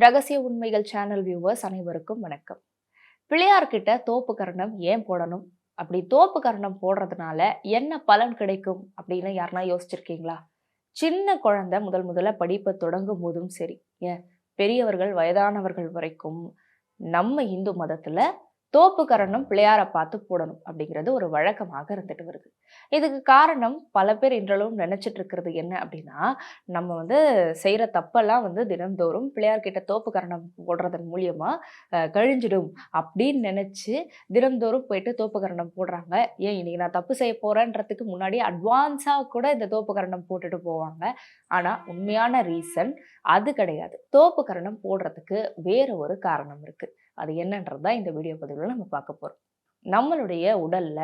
ரகசிய உண்மைகள் channel viewers அனைவருக்கும் வணக்கம். பிள்ளையார்கிட்ட தோப்பு கரணம் ஏன் போடணும்? அப்படி தோப்பு கரணம் போடுறதுனால என்ன பலன் கிடைக்கும் அப்படின்னு யாருன்னா யோசிச்சிருக்கீங்களா? சின்ன குழந்தை முதல்ல படிப்பை தொடங்கும் போதும் சரி, ஏன் பெரியவர்கள் வயதானவர்கள் வரைக்கும் நம்ம இந்து மதத்துல தோப்பு கரணம் பிள்ளையார பார்த்து போடணும் அப்படிங்கிறது ஒரு வழக்கமாக இருந்துட்டு வருது. இதுக்கு காரணம் பல பேர் இன்றளவும் நினைச்சிட்டு இருக்கிறது என்ன அப்படின்னா, நம்ம செய்யற தப்பெல்லாம் தினம்தோறும் பிள்ளையார் கிட்ட தோப்பு கரணம் போடுறதன் மூலியமா கழிஞ்சிடும் அப்படின்னு நினைச்சு தினம்தோறும் போயிட்டு தோப்பு கரணம் போடுறாங்க. ஏன் இன்னைக்கு நான் தப்பு செய்ய போறேன்றதுக்கு முன்னாடி அட்வான்ஸா கூட இந்த தோப்பு கரணம் போட்டுட்டு போவாங்க. ஆனா உண்மையான ரீசன் அது கிடையாது. தோப்பு கரணம் போடுறதுக்கு வேற ஒரு காரணம் இருக்கு. அது என்னன்றதா இந்த வீடியோ பதிவுல நம்ம பார்க்க போறோம். நம்மளுடைய உடல்ல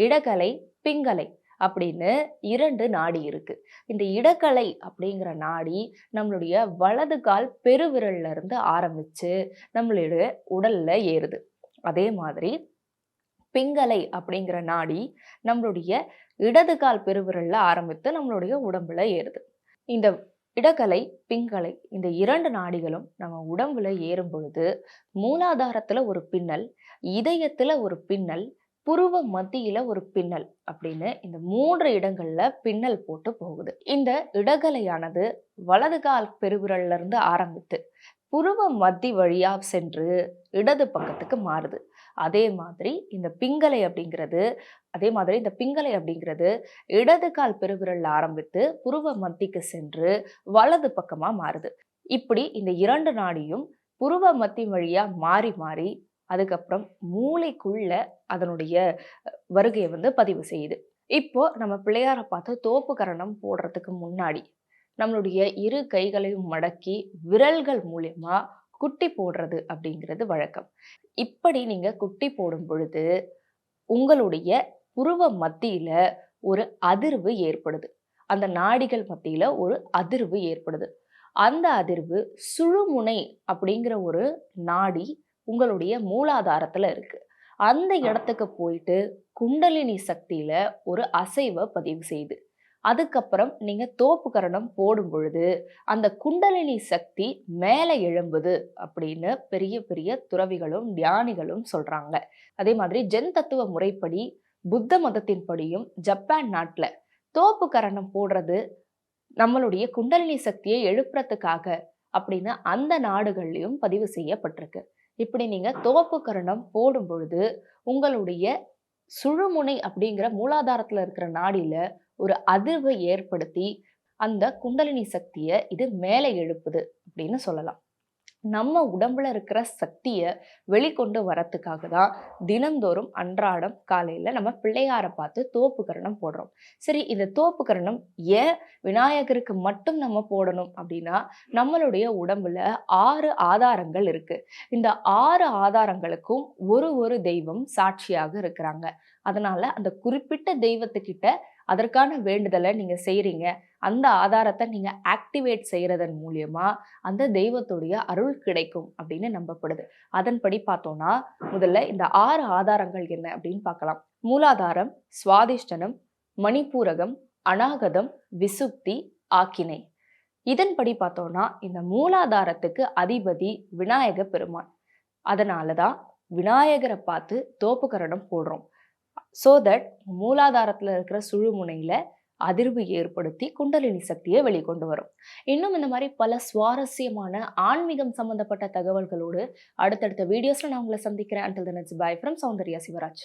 இடகலை, பிங்கலை அப்படின்னு 2 நாடி இருக்கு. இந்த இடகலை அப்படிங்கிற நாடி நம்மளுடைய வலது கால் பெருவிரல்ல இருந்து ஆரம்பிச்சு நம்மளுடைய உடல்ல ஏறுது. அதே மாதிரி பிங்கலை அப்படிங்கிற நாடி நம்மளுடைய இடது கால் பெருவிரல்ல ஆரம்பித்து நம்மளுடைய உடம்புல ஏறுது. இந்த இடகலை, பிங்கலை இந்த 2 நாடிகளும் நம்ம உடம்புல ஏறும் பொழுது மூலாதாரத்துல ஒரு பின்னல், இதயத்துல ஒரு பின்னல், புருவ மத்தியில ஒரு பின்னல் அப்படின்னு இந்த 3 இடங்கள்ல பின்னல் போட்டு போகுது. இந்த இடகலையானது வலது கால் பெருவிரல்ல இருந்து ஆரம்பித்து புருவ மத்தி வழியா சென்று இடது பக்கத்துக்கு மாறுது. அதே மாதிரி இந்த பிங்கலை அப்படிங்கிறது இடது கால் பெருவிரல்ல ஆரம்பித்து புருவ மத்திக்கு சென்று வலது பக்கமா மாறுது. இப்படி இந்த 2 நாடியும் புருவ மத்தி வழியா மாறி மாறி அதுக்கப்புறம் மூளைக்குள்ள அதனுடைய வருகையை பதிவு செய்யுது. இப்போ நம்ம பிள்ளையார பார்த்து தோப்பு கரணம் போடுறதுக்கு முன்னாடி நம்மளுடைய 2 கைகளையும் மடக்கி விரல்கள் மூலியமா குட்டி போடுறது அப்படிங்கிறது வழக்கம். இப்படி நீங்க குட்டி போடும் பொழுது உங்களுடைய புருவ மத்தியில ஒரு அதிர்வு ஏற்படுது. அந்த நாடிகள் மத்தியில ஒரு அதிர்வு ஏற்படுது. அந்த அதிர்வு சுழுமுனை அப்படிங்கிற ஒரு நாடி உங்களுடைய மூலாதாரத்துல இருக்கு. அந்த இடத்துக்கு போயிட்டு குண்டலினி சக்தியில ஒரு அசைவை பதிவு செய்யுது. அதுக்கப்புறம் நீங்க தோப்பு கரணம் போடும் பொழுது அந்த குண்டலினி சக்தி மேலே எழும்புது அப்படின்னு பெரிய பெரிய துறவிகளும் தியானிகளும் சொல்றாங்க. அதே மாதிரி ஜென் தத்துவ முறைப்படி புத்த மதத்தின் படியும் ஜப்பான் நாட்டுல தோப்பு கரணம் போடுறது நம்மளுடைய குண்டலினி சக்தியை எழுப்புறதுக்காக அப்படின்னு அந்த நாடுகள்லயும் பதிவு செய்யப்பட்டிருக்கு. இப்படி நீங்க தோப்பு கரணம் போடும் பொழுது உங்களுடைய சுழுமுனை அப்படிங்கிற மூலாதாரத்துல இருக்கிற நாடியில ஒரு அதிர்வை ஏற்படுத்தி அந்த குண்டலினி சக்தியை இது மேலே எழுப்புது அப்படின்னு சொல்லலாம். நம்ம உடம்புல இருக்கிற சக்தியை வெளிக்கொண்டு வரத்துக்காக தான் தினந்தோறும் அன்றாடம் காலையில நம்ம பிள்ளையாரை பார்த்து தோப்பு கரணம் போடுறோம். சரி, இந்த தோப்பு கரணம் ஏன் விநாயகருக்கு மட்டும் நம்ம போடணும் அப்படின்னா, நம்மளுடைய உடம்புல 6 ஆதாரங்கள் இருக்கு. இந்த 6 ஆதாரங்களுக்கும் ஒரு தெய்வம் சாட்சியாக இருக்கிறாங்க. அதனால அந்த குறிப்பிட்ட தெய்வத்துக்கிட்ட அதற்கான வேண்டுதலை நீங்க செய்றீங்க. அந்த ஆதாரத்தை நீங்க ஆக்டிவேட் செய்யறதன் மூலியமா அந்த தெய்வத்துடைய அருள் கிடைக்கும் அப்படின்னு நம்பப்படுது. அதன்படி பார்த்தோம்னா முதல்ல இந்த 6 ஆதாரங்கள் என்ன அப்படின்னு பார்க்கலாம். மூலாதாரம், சுவாதிஷ்டனம், மணிப்பூரகம், அநாகதம், விசுப்தி, ஆக்கினை. இதன்படி பார்த்தோம்னா இந்த மூலாதாரத்துக்கு அதிபதி விநாயக பெருமான். அதனாலதான் விநாயகரை பார்த்து தோப்பு கரணம் போடுறோம். சோ தட் மூலாதாரத்துல இருக்கிற சுழுமுனையில அதிர்வு ஏற்படுத்தி குண்டலினி சக்தியை வெளிக்கொண்டு வரும். இன்னும் இந்த மாதிரி பல சுவாரஸ்யமான ஆன்மீகம் சம்பந்தப்பட்ட தகவல்களோடு அடுத்தடுத்த வீடியோஸ்ல நான் உங்களை சந்திக்கிறேன். Until then, it's bye from Soundarya Shivraj.